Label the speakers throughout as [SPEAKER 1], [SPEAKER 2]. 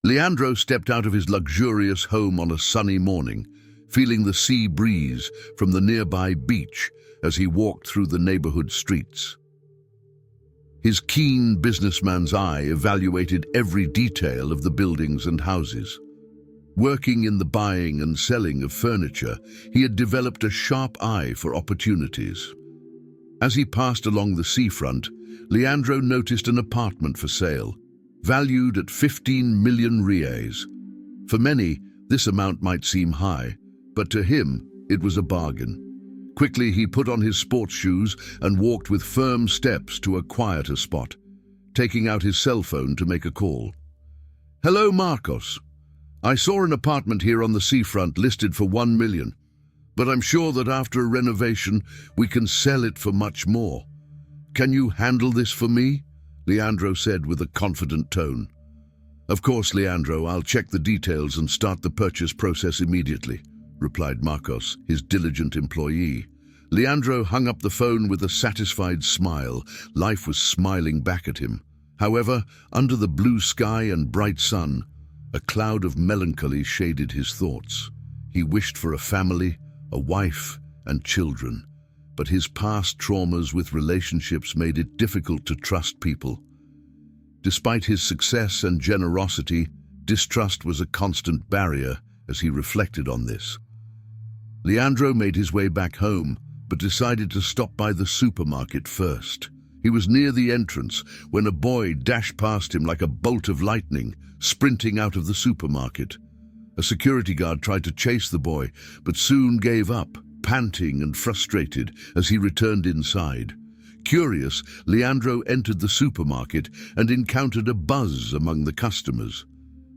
[SPEAKER 1] Leandro stepped out of his luxurious home on a sunny morning, feeling the sea breeze from the nearby beach as he walked through the neighborhood streets. His keen businessman's eye evaluated every detail of the buildings and houses. Working in the buying and selling of furniture, he had developed a sharp eye for opportunities. As he passed along the seafront, Leandro noticed an apartment for sale, valued at 15 million reais. For many, this amount might seem high, but to him, it was a bargain. Quickly, he put on his sports shoes and walked with firm steps to a quieter spot, taking out his cell phone to make a call. "Hello, Marcos. I saw an apartment here on the seafront listed for 1 million, but I'm sure that after a renovation, we can sell it for much more. Can you handle this for me?" Leandro said with a confident tone. "Of course, Leandro, I'll check the details and start the purchase process immediately," replied Marcos, his diligent employee. Leandro hung up the phone with a satisfied smile. Life was smiling back at him. However, under the blue sky and bright sun, a cloud of melancholy shaded his thoughts. He wished for a family, a wife, and children, but his past traumas with relationships made it difficult to trust people. Despite his success and generosity, distrust was a constant barrier as he reflected on this. Leandro made his way back home, but decided to stop by the supermarket first. He was near the entrance when a boy dashed past him like a bolt of lightning, sprinting out of the supermarket. A security guard tried to chase the boy, but soon gave up, panting and frustrated as he returned inside. Curious, Leandro entered the supermarket and encountered a buzz among the customers.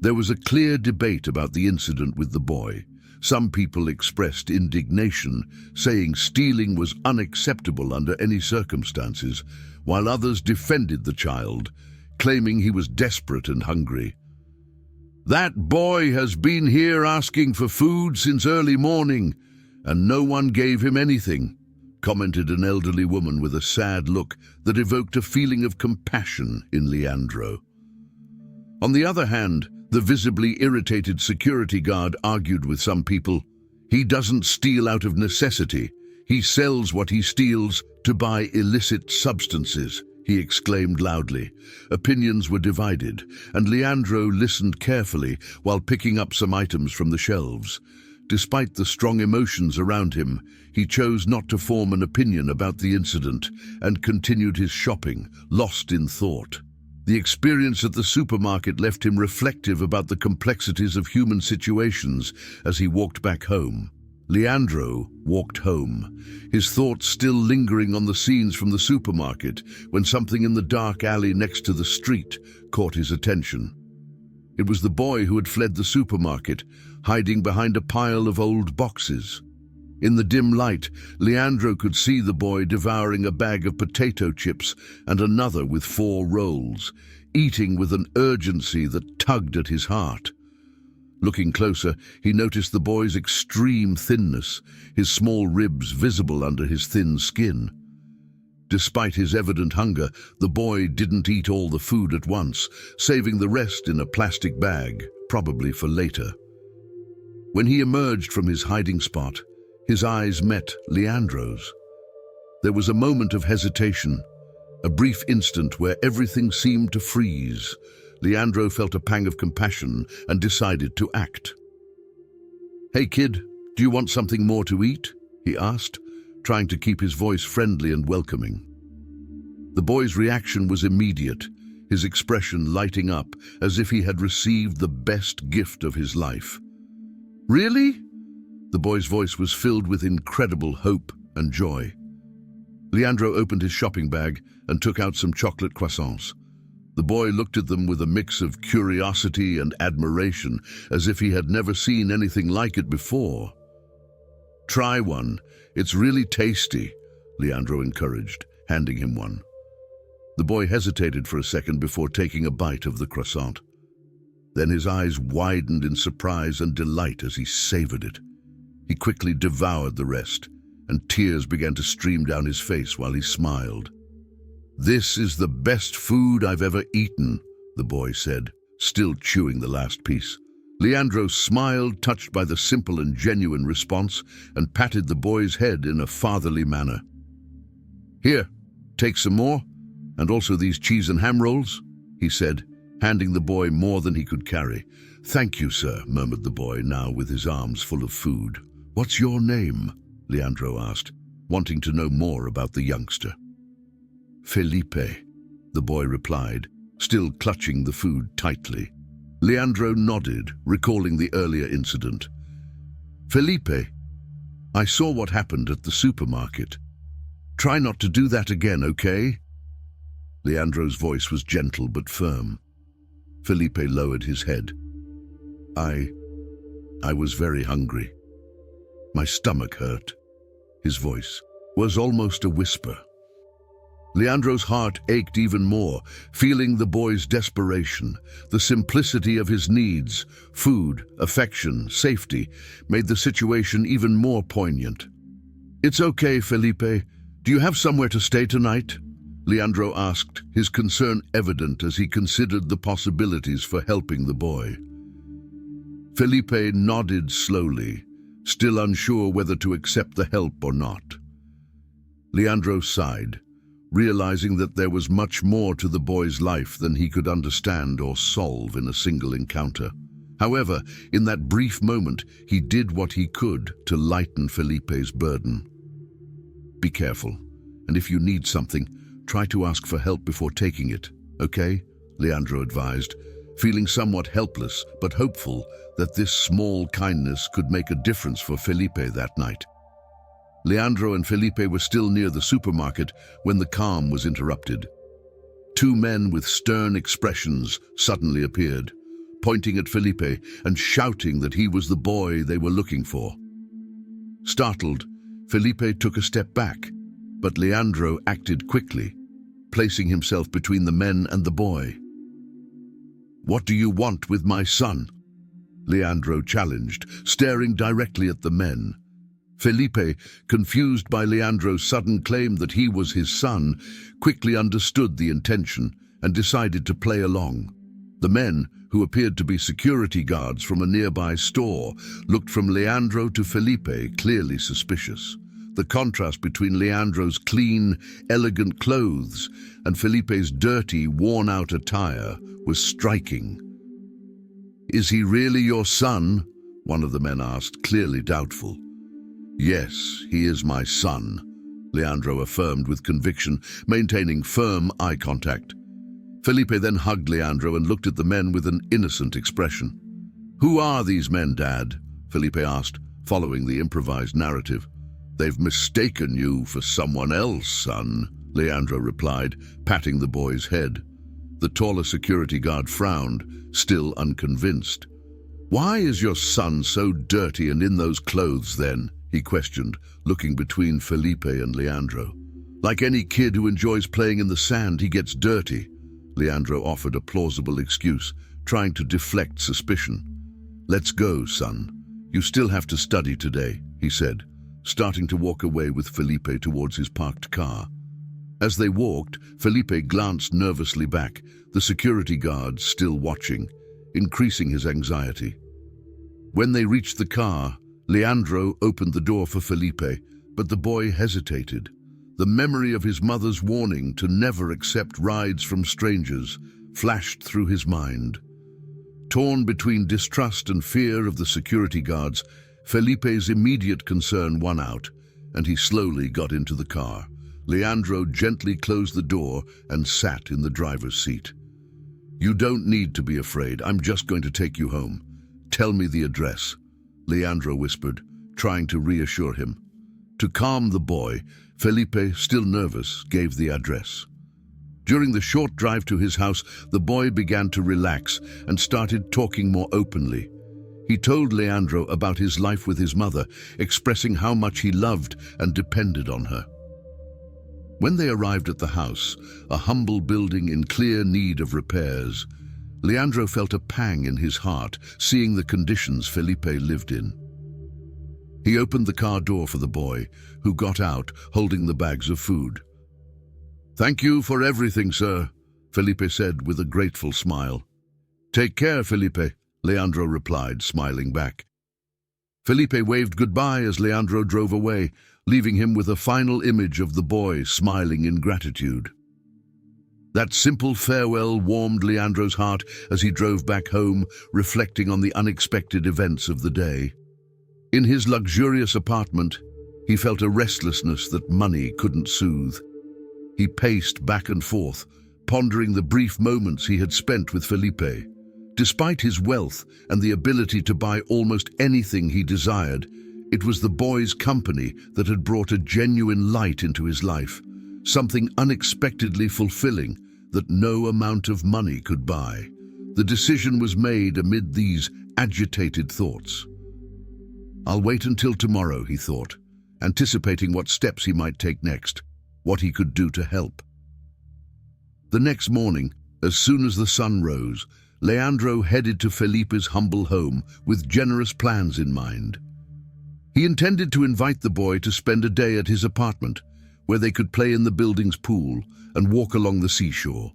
[SPEAKER 1] There was a clear debate about the incident with the boy. Some people expressed indignation, saying stealing was unacceptable under any circumstances, while others defended the child, claiming he was desperate and hungry. "That boy has been here asking for food since early morning, and no one gave him anything," commented an elderly woman with a sad look that evoked a feeling of compassion in Leandro. On the other hand, the visibly irritated security guard argued with some people. "He doesn't steal out of necessity. He sells what he steals to buy illicit substances," he exclaimed loudly. Opinions were divided, and Leandro listened carefully while picking up some items from the shelves. Despite the strong emotions around him, he chose not to form an opinion about the incident and continued his shopping, lost in thought. The experience at the supermarket left him reflective about the complexities of human situations as he walked back home. Leandro walked home, his thoughts still lingering on the scenes from the supermarket when something in the dark alley next to the street caught his attention. It was the boy who had fled the supermarket, hiding behind a pile of old boxes. In the dim light, Leandro could see the boy devouring a bag of potato chips and another with 4 rolls, eating with an urgency that tugged at his heart. Looking closer, he noticed the boy's extreme thinness, his small ribs visible under his thin skin. Despite his evident hunger, the boy didn't eat all the food at once, saving the rest in a plastic bag, probably for later. When he emerged from his hiding spot, his eyes met Leandro's. There was a moment of hesitation, a brief instant where everything seemed to freeze. Leandro felt a pang of compassion and decided to act. "Hey kid, do you want something more to eat?" he asked, trying to keep his voice friendly and welcoming. The boy's reaction was immediate, his expression lighting up as if he had received the best gift of his life. "Really?" The boy's voice was filled with incredible hope and joy. Leandro opened his shopping bag and took out some chocolate croissants. The boy looked at them with a mix of curiosity and admiration, as if he had never seen anything like it before. "Try one. It's really tasty," Leandro encouraged, handing him one. The boy hesitated for a second before taking a bite of the croissant. Then his eyes widened in surprise and delight as he savored it. He quickly devoured the rest, and tears began to stream down his face while he smiled. "This is the best food I've ever eaten," the boy said, still chewing the last piece. Leandro smiled, touched by the simple and genuine response, and patted the boy's head in a fatherly manner. "Here, take some more, and also these cheese and ham rolls," he said, handing the boy more than he could carry. "Thank you, sir," murmured the boy, now with his arms full of food. "What's your name?" Leandro asked, wanting to know more about the youngster. "Felipe," the boy replied, still clutching the food tightly. Leandro nodded, recalling the earlier incident. "Felipe, I saw what happened at the supermarket. Try not to do that again, okay?" Leandro's voice was gentle but firm. Felipe lowered his head. I was very hungry. My stomach hurt." His voice was almost a whisper. Leandro's heart ached even more, feeling the boy's desperation. The simplicity of his needs, food, affection, safety, made the situation even more poignant. "It's okay, Felipe. Do you have somewhere to stay tonight?" Leandro asked, his concern evident as he considered the possibilities for helping the boy. Felipe nodded slowly, still unsure whether to accept the help or not. Leandro sighed, realizing that there was much more to the boy's life than he could understand or solve in a single encounter. However, in that brief moment, he did what he could to lighten Felipe's burden. "Be careful, and if you need something, try to ask for help before taking it, okay?" Leandro advised, feeling somewhat helpless but hopeful that this small kindness could make a difference for Felipe that night. Leandro and Felipe were still near the supermarket when the calm was interrupted. Two men with stern expressions suddenly appeared, pointing at Felipe and shouting that he was the boy they were looking for. Startled, Felipe took a step back, but Leandro acted quickly, placing himself between the men and the boy. "What do you want with my son?" Leandro challenged, staring directly at the men. Felipe, confused by Leandro's sudden claim that he was his son, quickly understood the intention and decided to play along. The men, who appeared to be security guards from a nearby store, looked from Leandro to Felipe, clearly suspicious. The contrast between Leandro's clean, elegant clothes and Felipe's dirty, worn-out attire was striking. "Is he really your son?" one of the men asked, clearly doubtful. "Yes, he is my son," Leandro affirmed with conviction, maintaining firm eye contact. Felipe then hugged Leandro and looked at the men with an innocent expression. "Who are these men, Dad?" Felipe asked, following the improvised narrative. "They've mistaken you for someone else, son," Leandro replied, patting the boy's head. The taller security guard frowned, still unconvinced. "Why is your son so dirty and in those clothes, then?" he questioned, looking between Felipe and Leandro. "Like any kid who enjoys playing in the sand, he gets dirty." Leandro offered a plausible excuse, trying to deflect suspicion. "Let's go, son. You still have to study today," he said, starting to walk away with Felipe towards his parked car. As they walked, Felipe glanced nervously back, the security guard still watching, increasing his anxiety. When they reached the car, Leandro opened the door for Felipe, but the boy hesitated. The memory of his mother's warning to never accept rides from strangers flashed through his mind. Torn between distrust and fear of the security guards, Felipe's immediate concern won out, and he slowly got into the car. Leandro gently closed the door and sat in the driver's seat. "You don't need to be afraid. I'm just going to take you home. Tell me the address," Leandro whispered, trying to reassure him. To calm the boy, Felipe, still nervous, gave the address. During the short drive to his house, the boy began to relax and started talking more openly. He told Leandro about his life with his mother, expressing how much he loved and depended on her. When they arrived at the house, a humble building in clear need of repairs, Leandro felt a pang in his heart, seeing the conditions Felipe lived in. He opened the car door for the boy, who got out, holding the bags of food. "Thank you for everything, sir," Felipe said with a grateful smile. Take care, Felipe, Leandro replied, smiling back. Felipe waved goodbye as Leandro drove away, leaving him with a final image of the boy smiling in gratitude. That simple farewell warmed Leandro's heart as he drove back home, reflecting on the unexpected events of the day. In his luxurious apartment, he felt a restlessness that money couldn't soothe. He paced back and forth, pondering the brief moments he had spent with Felipe. Despite his wealth and the ability to buy almost anything he desired, it was the boy's company that had brought a genuine light into his life, something unexpectedly fulfilling that no amount of money could buy. The decision was made amid these agitated thoughts. I'll wait until tomorrow, he thought, anticipating what steps he might take next, what he could do to help. The next morning, as soon as the sun rose, Leandro headed to Felipe's humble home with generous plans in mind. He intended to invite the boy to spend a day at his apartment, where they could play in the building's pool and walk along the seashore.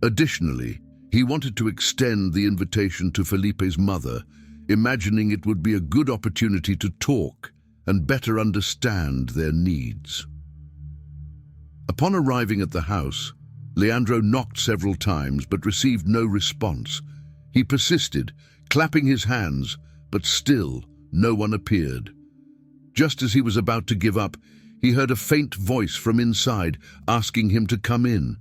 [SPEAKER 1] Additionally, he wanted to extend the invitation to Felipe's mother, imagining it would be a good opportunity to talk and better understand their needs. Upon arriving at the house, Leandro knocked several times but received no response. He persisted, clapping his hands, but still no one appeared. Just as he was about to give up, he heard a faint voice from inside asking him to come in.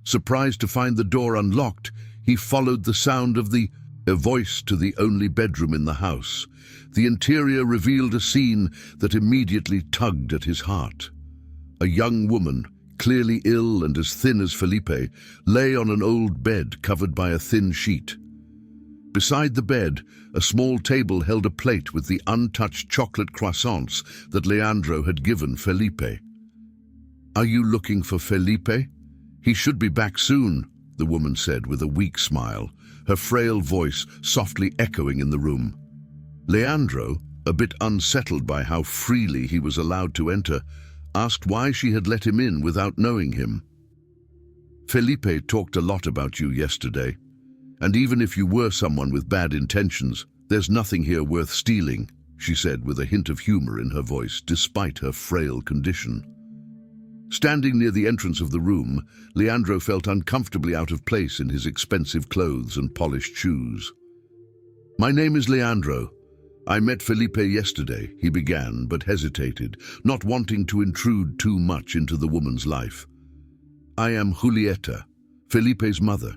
[SPEAKER 1] Surprised to find the door unlocked, he followed the sound of a voice to the only bedroom in the house. The interior revealed a scene that immediately tugged at his heart. A young woman, clearly ill and as thin as Felipe, lay on an old bed covered by a thin sheet. Beside the bed, a small table held a plate with the untouched chocolate croissants that Leandro had given Felipe. "Are you looking for Felipe? He should be back soon," the woman said with a weak smile, her frail voice softly echoing in the room. Leandro, a bit unsettled by how freely he was allowed to enter, asked why she had let him in without knowing him. "Felipe talked a lot about you yesterday, and even if you were someone with bad intentions, there's nothing here worth stealing," she said with a hint of humor in her voice, despite her frail condition. Standing near the entrance of the room, Leandro felt uncomfortably out of place in his expensive clothes and polished shoes. "My name is Leandro. I met Felipe yesterday," he began, but hesitated, not wanting to intrude too much into the woman's life. "I am Julieta, Felipe's mother.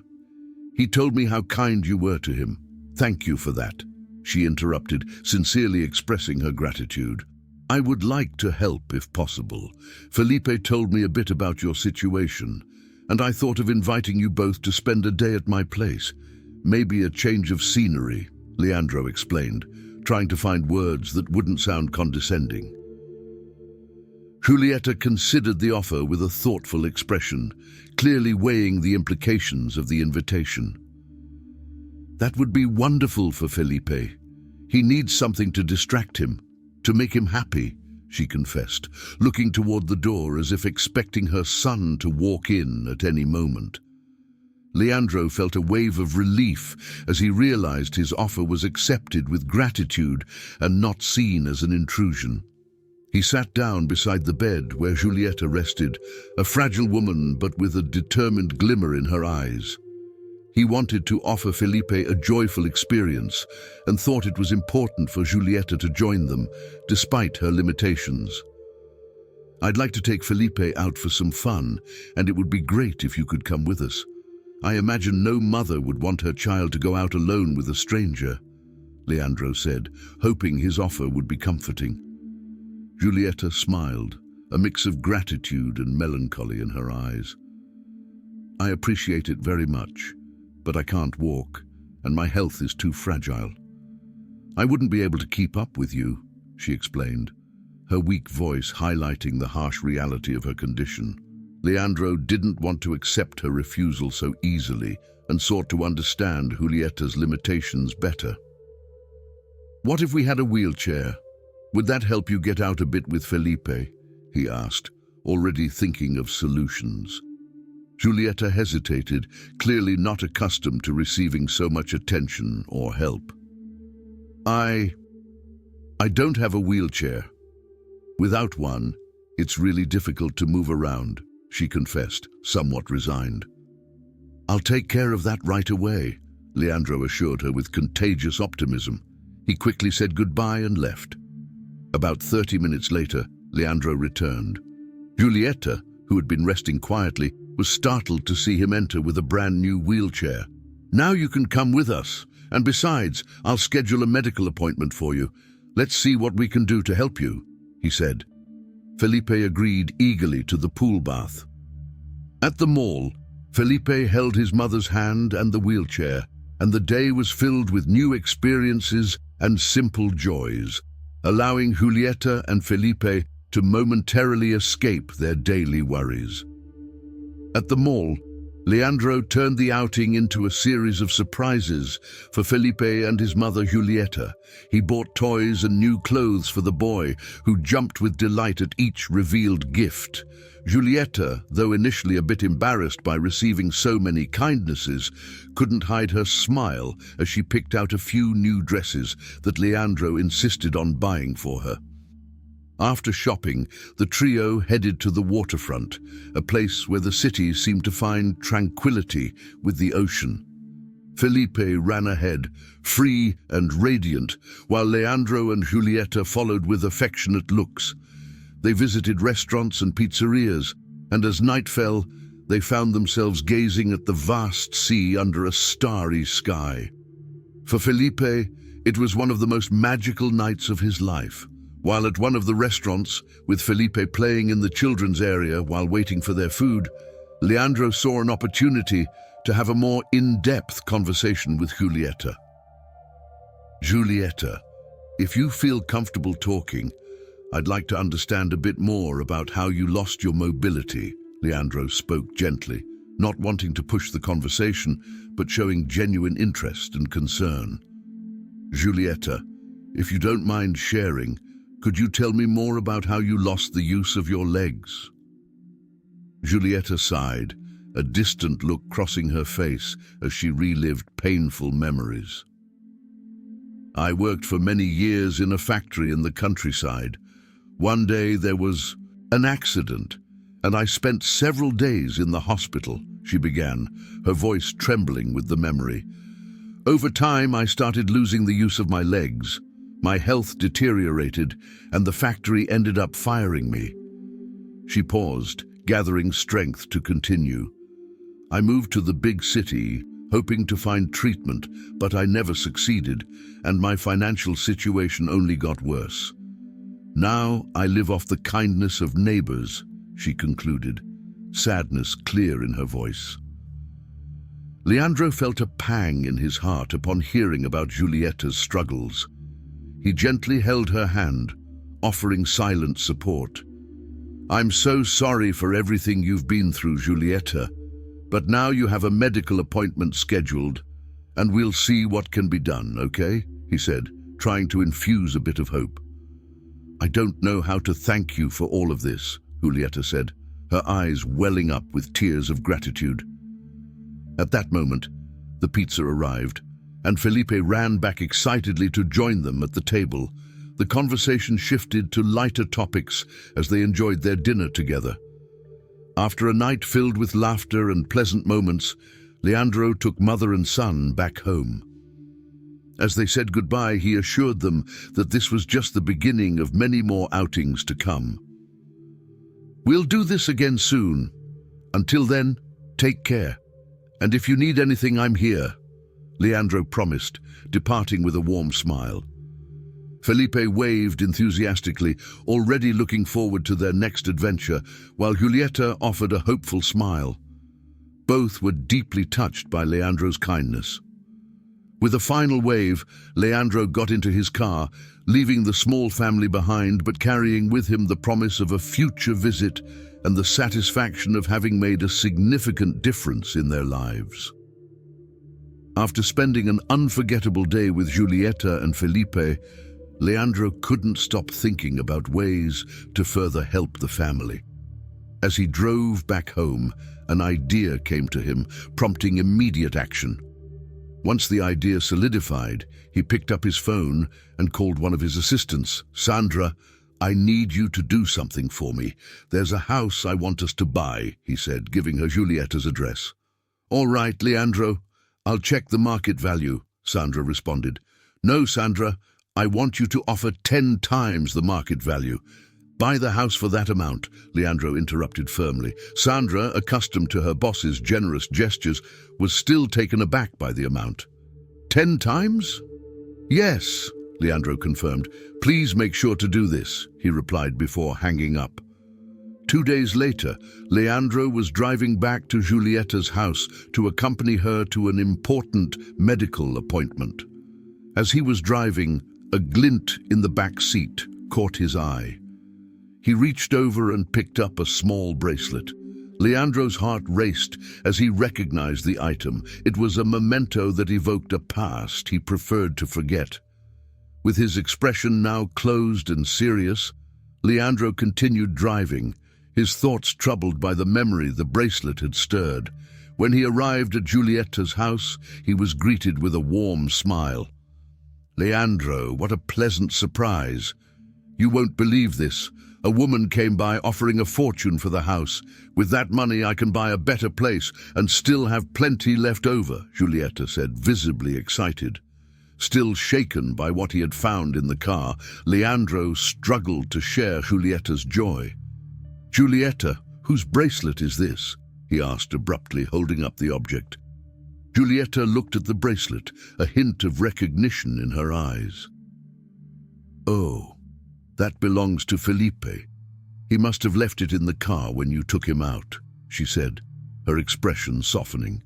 [SPEAKER 1] He told me how kind you were to him. Thank you for that," she interrupted, sincerely expressing her gratitude. "I would like to help if possible. Felipe told me a bit about your situation, and I thought of inviting you both to spend a day at my place. Maybe a change of scenery," Leandro explained, trying to find words that wouldn't sound condescending. Julieta considered the offer with a thoughtful expression, clearly weighing the implications of the invitation. "That would be wonderful for Felipe. He needs something to distract him, to make him happy," she confessed, looking toward the door as if expecting her son to walk in at any moment. Leandro felt a wave of relief as he realized his offer was accepted with gratitude and not seen as an intrusion. He sat down beside the bed where Julieta rested, a fragile woman but with a determined glimmer in her eyes. He wanted to offer Felipe a joyful experience and thought it was important for Julieta to join them, despite her limitations. "I'd like to take Felipe out for some fun, and it would be great if you could come with us. I imagine no mother would want her child to go out alone with a stranger," Leandro said, hoping his offer would be comforting. Julieta smiled, a mix of gratitude and melancholy in her eyes. "I appreciate it very much, but I can't walk, and my health is too fragile. I wouldn't be able to keep up with you," she explained, her weak voice highlighting the harsh reality of her condition. Leandro didn't want to accept her refusal so easily and sought to understand Julieta's limitations better. "What if we had a wheelchair? Would that help you get out a bit with Felipe?" he asked, already thinking of solutions. Julieta hesitated, clearly not accustomed to receiving so much attention or help. I don't have a wheelchair. Without one, it's really difficult to move around, she confessed, somewhat resigned. I'll take care of that right away, Leandro assured her with contagious optimism. He quickly said goodbye and left. About 30 minutes later, Leandro returned. Julieta, who had been resting quietly, was startled to see him enter with a brand new wheelchair. Now you can come with us, and besides, I'll schedule a medical appointment for you. Let's see what we can do to help you, he said. Felipe agreed eagerly to the pool bath. At the mall, Felipe held his mother's hand and the wheelchair, and the day was filled with new experiences and simple joys, allowing Julieta and Felipe to momentarily escape their daily worries. At the mall, Leandro turned the outing into a series of surprises for Felipe and his mother Julieta. He bought toys and new clothes for the boy, who jumped with delight at each revealed gift. Julieta, though initially a bit embarrassed by receiving so many kindnesses, couldn't hide her smile as she picked out a few new dresses that Leandro insisted on buying for her. After shopping, the trio headed to the waterfront, a place where the city seemed to find tranquility with the ocean. Felipe ran ahead, free and radiant, while Leandro and Julieta followed with affectionate looks. They visited restaurants and pizzerias, and as night fell, they found themselves gazing at the vast sea under a starry sky. For Felipe, it was one of the most magical nights of his life. While at one of the restaurants, with Felipe playing in the children's area while waiting for their food, Leandro saw an opportunity to have a more in-depth conversation with Julieta. Julieta, if you feel comfortable talking, I'd like to understand a bit more about how you lost your mobility, Leandro spoke gently, not wanting to push the conversation, but showing genuine interest and concern. Julieta, if you don't mind sharing, could you tell me more about how you lost the use of your legs? Julieta sighed, a distant look crossing her face as she relived painful memories. I worked for many years in a factory in the countryside. One day there was an accident, and I spent several days in the hospital, she began, her voice trembling with the memory. Over time, I started losing the use of my legs. My health deteriorated, and the factory ended up firing me. She paused, gathering strength to continue. I moved to the big city, hoping to find treatment, but I never succeeded, and my financial situation only got worse. Now I live off the kindness of neighbors, she concluded, sadness clear in her voice. Leandro felt a pang in his heart upon hearing about Julieta's struggles. He gently held her hand, offering silent support. I'm so sorry for everything you've been through, Julieta, but now you have a medical appointment scheduled, and we'll see what can be done, okay? He said, trying to infuse a bit of hope. I don't know how to thank you for all of this, Julieta said, her eyes welling up with tears of gratitude. At that moment, the pizza arrived, and Felipe ran back excitedly to join them at the table. The conversation shifted to lighter topics as they enjoyed their dinner together. After a night filled with laughter and pleasant moments, Leandro took mother and son back home. As they said goodbye, he assured them that this was just the beginning of many more outings to come. We'll do this again soon. Until then, take care. And if you need anything, I'm here, Leandro promised, departing with a warm smile. Felipe waved enthusiastically, already looking forward to their next adventure, while Julieta offered a hopeful smile. Both were deeply touched by Leandro's kindness. With a final wave, Leandro got into his car, leaving the small family behind but carrying with him the promise of a future visit and the satisfaction of having made a significant difference in their lives. After spending an unforgettable day with Julieta and Felipe, Leandro couldn't stop thinking about ways to further help the family. As he drove back home, an idea came to him, prompting immediate action. Once the idea solidified, he picked up his phone and called one of his assistants. "Sandra, I need you to do something for me. There's a house I want us to buy," he said, giving her Julieta's address. "All right, Leandro. I'll check the market value," Sandra responded. "No, Sandra, I want you to offer 10 times the market value. Buy the house for that amount," Leandro interrupted firmly. Sandra, accustomed to her boss's generous gestures, was still taken aback by the amount. 10 times? "Yes," Leandro confirmed. "Please make sure to do this," he replied before hanging up. 2 days later, Leandro was driving back to Julieta's house to accompany her to an important medical appointment. As he was driving, a glint in the back seat caught his eye. He reached over and picked up a small bracelet. Leandro's heart raced as he recognized the item. It was a memento that evoked a past he preferred to forget. With his expression now closed and serious, Leandro continued driving, his thoughts troubled by the memory the bracelet had stirred. When he arrived at Julieta's house, he was greeted with a warm smile. "Leandro, what a pleasant surprise. You won't believe this. A woman came by offering a fortune for the house. With that money I can buy a better place and still have plenty left over," Julieta said, visibly excited. Still shaken by what he had found in the car, Leandro struggled to share Julieta's joy. "Julieta, whose bracelet is this?" he asked abruptly, holding up the object. Julieta looked at the bracelet, a hint of recognition in her eyes. "Oh, that belongs to Felipe. He must have left it in the car when you took him out," she said, her expression softening.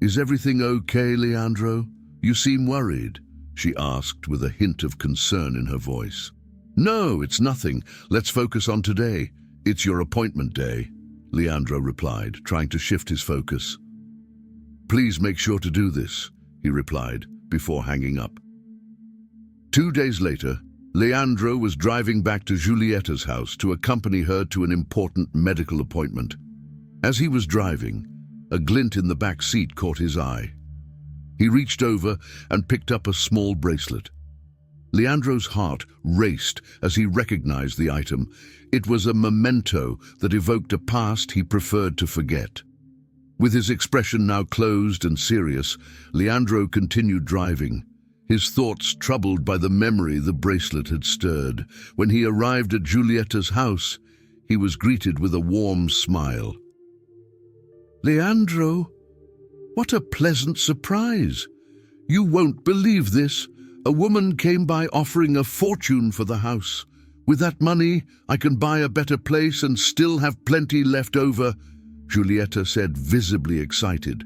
[SPEAKER 1] "Is everything okay, Leandro? You seem worried," she asked with a hint of concern in her voice. "No, it's nothing. Let's focus on today. It's your appointment day," Leandro replied, trying to shift his focus. "Please make sure to do this," he replied, before hanging up. 2 days later, Leandro was driving back to Julieta's house to accompany her to an important medical appointment. As he was driving, a glint in the back seat caught his eye. He reached over and picked up a small bracelet. Leandro's heart raced as he recognized the item. It was a memento that evoked a past he preferred to forget. With his expression now closed and serious, Leandro continued driving, his thoughts troubled by the memory the bracelet had stirred. When he arrived at Julieta's house, he was greeted with a warm smile. "Leandro, what a pleasant surprise. You won't believe this. A woman came by offering a fortune for the house. With that money, I can buy a better place and still have plenty left over," Julieta said, visibly excited.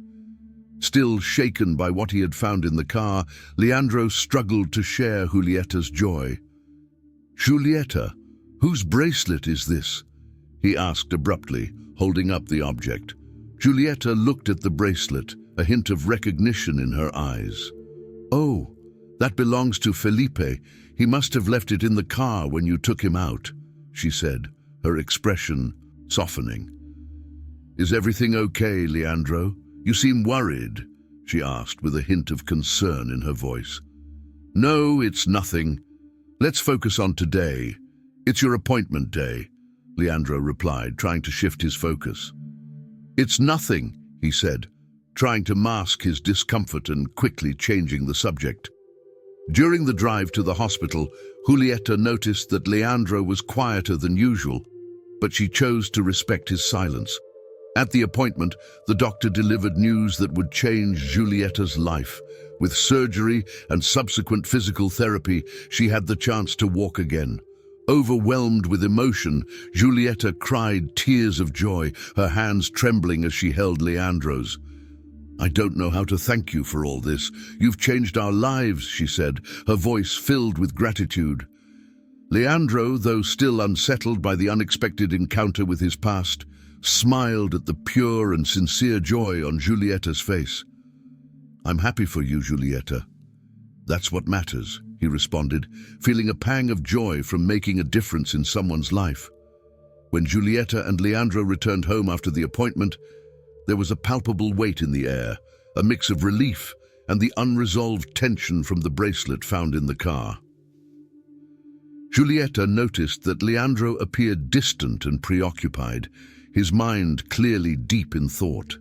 [SPEAKER 1] Still shaken by what he had found in the car, Leandro struggled to share Julieta's joy. "Julieta, whose bracelet is this?" he asked abruptly, holding up the object. Julieta looked at the bracelet, a hint of recognition in her eyes. "Oh, that belongs to Felipe. He must have left it in the car when you took him out," she said, her expression softening. "Is everything okay, Leandro? You seem worried," she asked with a hint of concern in her voice. "No, it's nothing. Let's focus on today. It's your appointment day," Leandro replied, trying to shift his focus. "It's nothing," he said, trying to mask his discomfort and quickly changing the subject. During the drive to the hospital, Julieta noticed that Leandro was quieter than usual, but she chose to respect his silence. At the appointment, the doctor delivered news that would change Julieta's life. With surgery and subsequent physical therapy, she had the chance to walk again. Overwhelmed with emotion, Julieta cried tears of joy, her hands trembling as she held Leandro's. "I don't know how to thank you for all this. You've changed our lives," she said, her voice filled with gratitude. Leandro, though still unsettled by the unexpected encounter with his past, smiled at the pure and sincere joy on Julieta's face. "I'm happy for you, Julieta. That's what matters," he responded, feeling a pang of joy from making a difference in someone's life. When Julieta and Leandro returned home after the appointment, there was a palpable weight in the air, a mix of relief and the unresolved tension from the bracelet found in the car. Julieta noticed that Leandro appeared distant and preoccupied, his mind clearly deep in thought.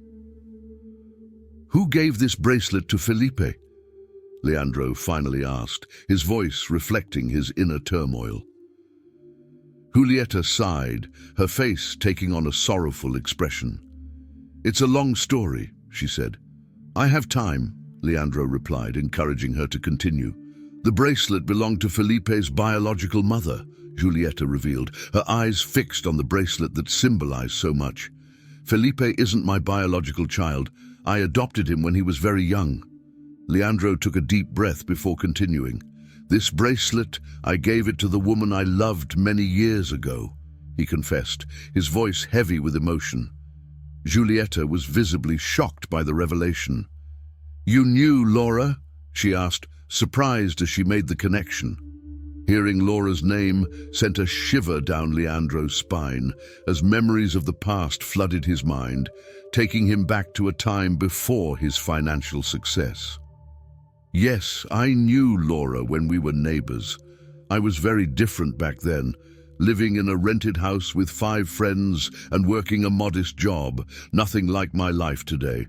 [SPEAKER 1] "Who gave this bracelet to Felipe?" Leandro finally asked, his voice reflecting his inner turmoil. Julieta sighed, her face taking on a sorrowful expression. "It's a long story," she said. "I have time," Leandro replied, encouraging her to continue. "The bracelet belonged to Felipe's biological mother," Julieta revealed, her eyes fixed on the bracelet that symbolized so much. "Felipe isn't my biological child. I adopted him when he was very young." Leandro took a deep breath before continuing. "This bracelet, I gave it to the woman I loved many years ago," he confessed, his voice heavy with emotion. Julieta was visibly shocked by the revelation. "You knew Laura?" she asked, surprised as she made the connection. Hearing Laura's name sent a shiver down Leandro's spine as memories of the past flooded his mind, taking him back to a time before his financial success. "Yes, I knew Laura when we were neighbors. I was very different back then, living in a rented house with 5 friends and working a modest job, nothing like my life today.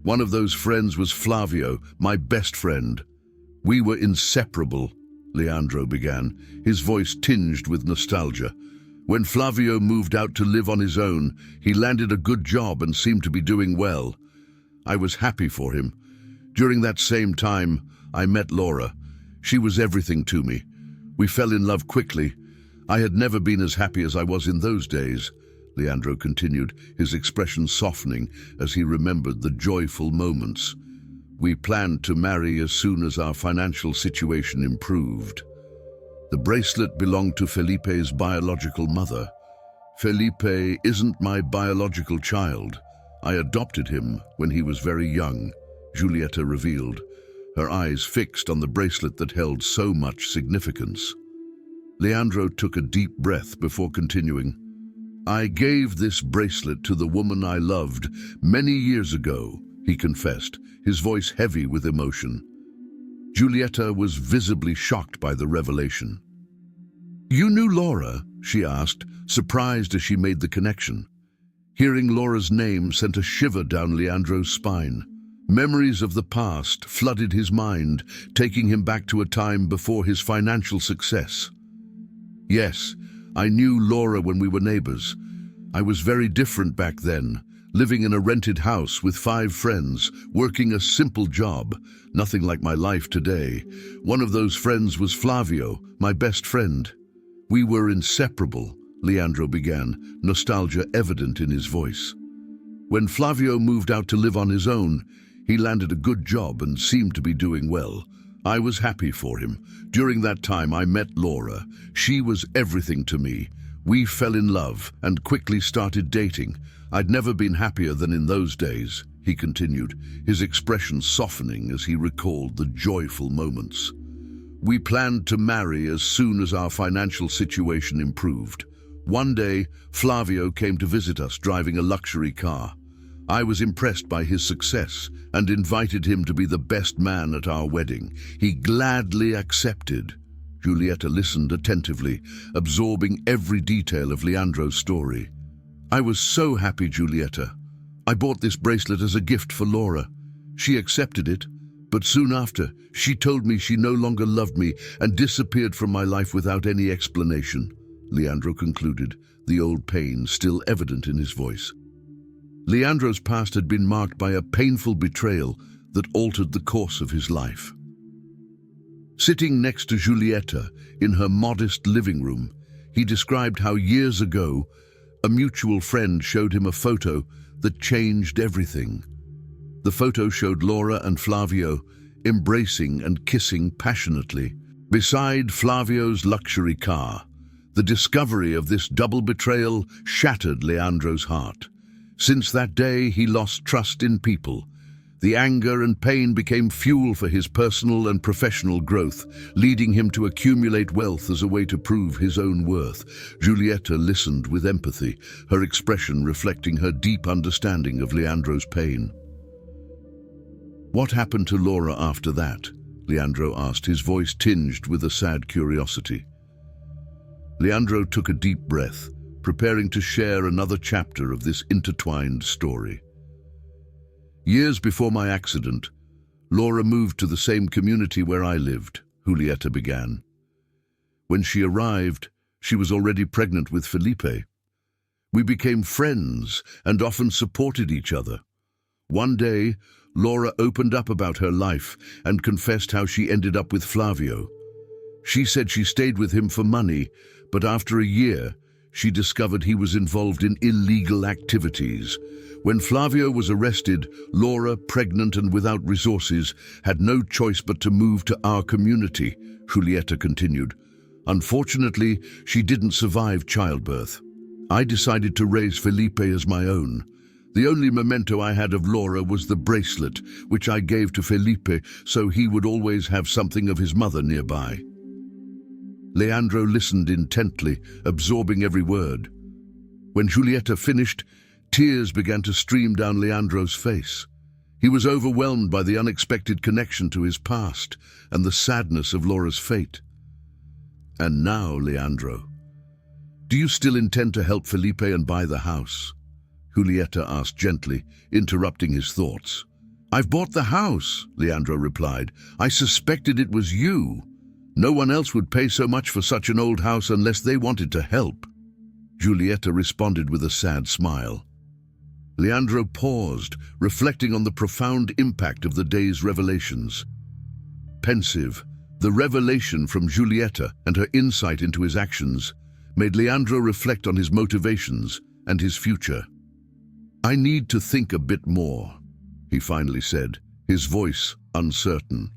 [SPEAKER 1] One of those friends was Flavio, my best friend. We were inseparable," Leandro began, his voice tinged with nostalgia. "When Flavio moved out to live on his own, he landed a good job and seemed to be doing well. I was happy for him. During that same time, I met Laura. She was everything to me. We fell in love quickly. I had never been as happy as I was in those days," Leandro continued, his expression softening as he remembered the joyful moments. "We planned to marry as soon as our financial situation improved. The bracelet belonged to Felipe's biological mother. Felipe isn't my biological child. I adopted him when he was very young," Julieta revealed, her eyes fixed on the bracelet that held so much significance. Leandro took a deep breath before continuing. "I gave this bracelet to the woman I loved many years ago," he confessed, his voice heavy with emotion. Julieta was visibly shocked by the revelation. "You knew Laura?" she asked, surprised as she made the connection. Hearing Laura's name sent a shiver down Leandro's spine. Memories of the past flooded his mind, taking him back to a time before his financial success. "Yes, I knew Laura when we were neighbors. I was very different back then, living in a rented house with 5 friends, working a simple job, nothing like my life today. One of those friends was Flavio, my best friend. We were inseparable," Leandro began, nostalgia evident in his voice. "When Flavio moved out to live on his own, he landed a good job and seemed to be doing well. I was happy for him. During that time, I met Laura. She was everything to me. We fell in love and quickly started dating. I'd never been happier than in those days," he continued, his expression softening as he recalled the joyful moments. "We planned to marry as soon as our financial situation improved. One day, Flavio came to visit us driving a luxury car. I was impressed by his success and invited him to be the best man at our wedding. He gladly accepted." Julieta listened attentively, absorbing every detail of Leandro's story. "I was so happy, Julieta. I bought this bracelet as a gift for Laura. She accepted it, but soon after, she told me she no longer loved me and disappeared from my life without any explanation," Leandro concluded, the old pain still evident in his voice. Leandro's past had been marked by a painful betrayal that altered the course of his life. Sitting next to Julieta in her modest living room, he described how years ago, a mutual friend showed him a photo that changed everything. The photo showed Laura and Flavio embracing and kissing passionately beside Flavio's luxury car. The discovery of this double betrayal shattered Leandro's heart. Since that day, he lost trust in people, The anger and pain became fuel for his personal and professional growth, leading him to accumulate wealth as a way to prove his own worth. Julieta listened with empathy, her expression reflecting her deep understanding of Leandro's pain. "What happened to Laura after that?" Leandro asked, his voice tinged with a sad curiosity. Leandro took a deep breath, preparing to share another chapter of this intertwined story. "Years before my accident, Laura moved to the same community where I lived," Julieta began. "When she arrived, she was already pregnant with Felipe. We became friends and often supported each other. One day, Laura opened up about her life and confessed how she ended up with Flavio. She said she stayed with him for money, but after a year, she discovered he was involved in illegal activities. When Flavio was arrested, Laura, pregnant and without resources, had no choice but to move to our community," Julieta continued. "Unfortunately, she didn't survive childbirth. I decided to raise Felipe as my own. The only memento I had of Laura was the bracelet, which I gave to Felipe so he would always have something of his mother nearby." Leandro listened intently, absorbing every word. When Julieta finished, tears began to stream down Leandro's face. He was overwhelmed by the unexpected connection to his past and the sadness of Laura's fate. "And now, Leandro, do you still intend to help Felipe and buy the house?" Julieta asked gently, interrupting his thoughts. "I've bought the house," Leandro replied. "I suspected it was you. No one else would pay so much for such an old house unless they wanted to help." Julieta responded with a sad smile. Leandro paused, reflecting on the profound impact of the day's revelations. Pensive, the revelation from Julieta and her insight into his actions made Leandro reflect on his motivations and his future. "I need to think a bit more," he finally said, his voice uncertain.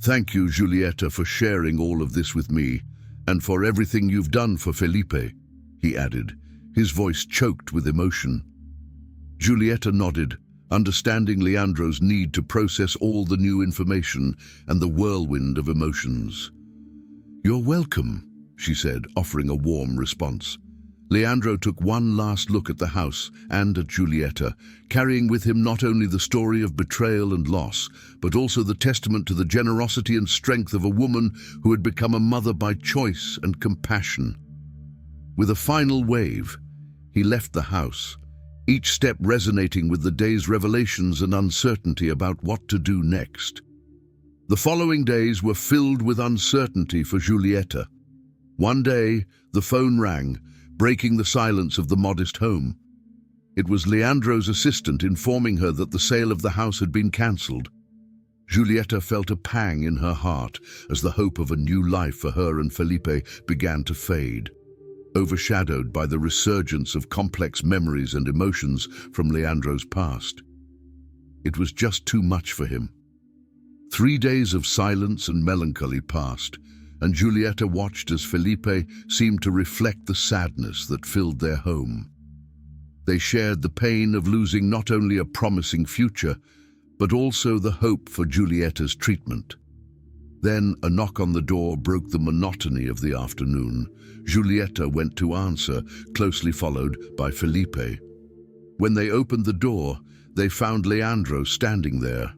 [SPEAKER 1] "Thank you, Julieta, for sharing all of this with me, and for everything you've done for Felipe," he added, his voice choked with emotion. Julieta nodded, understanding Leandro's need to process all the new information and the whirlwind of emotions. "You're welcome," she said, offering a warm response. Leandro took one last look at the house and at Julieta, carrying with him not only the story of betrayal and loss, but also the testament to the generosity and strength of a woman who had become a mother by choice and compassion. With a final wave, he left the house, each step resonating with the day's revelations and uncertainty about what to do next. The following days were filled with uncertainty for Julieta. One day, the phone rang, breaking the silence of the modest home. It was Leandro's assistant informing her that the sale of the house had been cancelled. Julieta felt a pang in her heart as the hope of a new life for her and Felipe began to fade, overshadowed by the resurgence of complex memories and emotions from Leandro's past. It was just too much for him. 3 days of silence and melancholy passed, and Julieta watched as Felipe seemed to reflect the sadness that filled their home. They shared the pain of losing not only a promising future, but also the hope for Julieta's treatment. Then a knock on the door broke the monotony of the afternoon. Julieta went to answer, closely followed by Felipe. When they opened the door, they found Leandro standing there.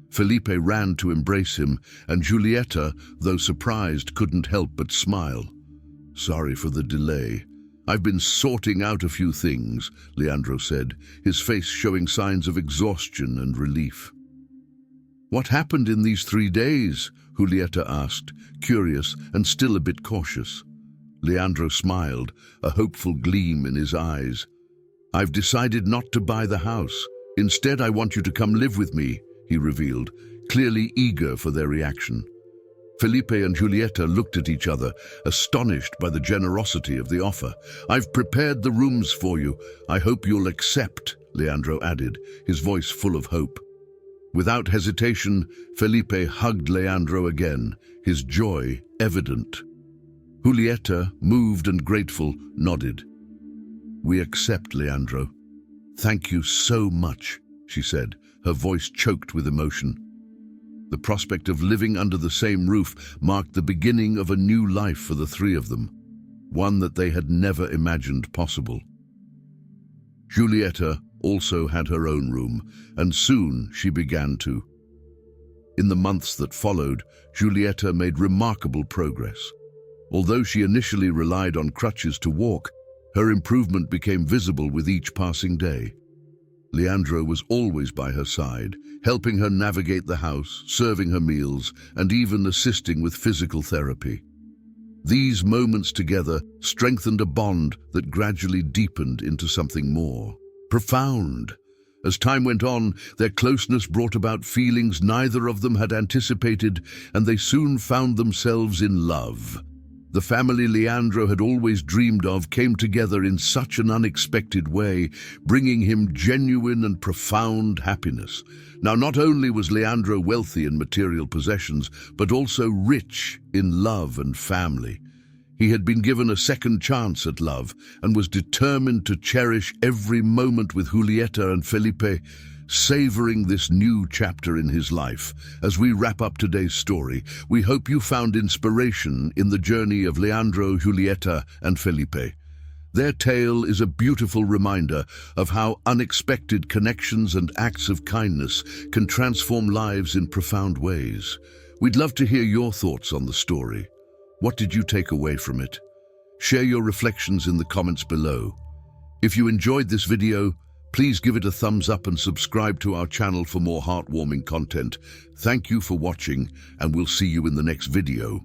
[SPEAKER 1] Felipe ran to embrace him, and Julieta, though surprised, couldn't help but smile. "Sorry for the delay. I've been sorting out a few things," Leandro said, his face showing signs of exhaustion and relief. "What happened in these 3 days?" Julieta asked, curious and still a bit cautious. Leandro smiled, a hopeful gleam in his eyes. "I've decided not to buy the house. Instead, I want you to come live with me," he revealed, clearly eager for their reaction. Felipe and Julieta looked at each other, astonished by the generosity of the offer. "I've prepared the rooms for you. I hope you'll accept," Leandro added, his voice full of hope. Without hesitation, Felipe hugged Leandro again, his joy evident. Julieta, moved and grateful, nodded. "We accept, Leandro. Thank you so much," she said, her voice choked with emotion. The prospect of living under the same roof marked the beginning of a new life for the three of them, one that they had never imagined possible. Julieta also had her own room, and soon she began to. In the months that followed, Julieta made remarkable progress. Although she initially relied on crutches to walk, her improvement became visible with each passing day. Leandro was always by her side, helping her navigate the house, serving her meals, and even assisting with physical therapy. These moments together strengthened a bond that gradually deepened into something more profound. As time went on, their closeness brought about feelings neither of them had anticipated, and they soon found themselves in love. The family Leandro had always dreamed of came together in such an unexpected way, bringing him genuine and profound happiness. Now, not only was Leandro wealthy in material possessions, but also rich in love and family. He had been given a second chance at love and was determined to cherish every moment with Julieta and Felipe, savoring this new chapter in his life. As we wrap up today's story, we hope you found inspiration in the journey of Leandro, Julieta, and Felipe. Their tale is a beautiful reminder of how unexpected connections and acts of kindness can transform lives in profound ways. We'd love to hear your thoughts on the story. What did you take away from it? Share your reflections in the comments below. If you enjoyed this video, please give it a thumbs up and subscribe to our channel for more heartwarming content. Thank you for watching, and we'll see you in the next video.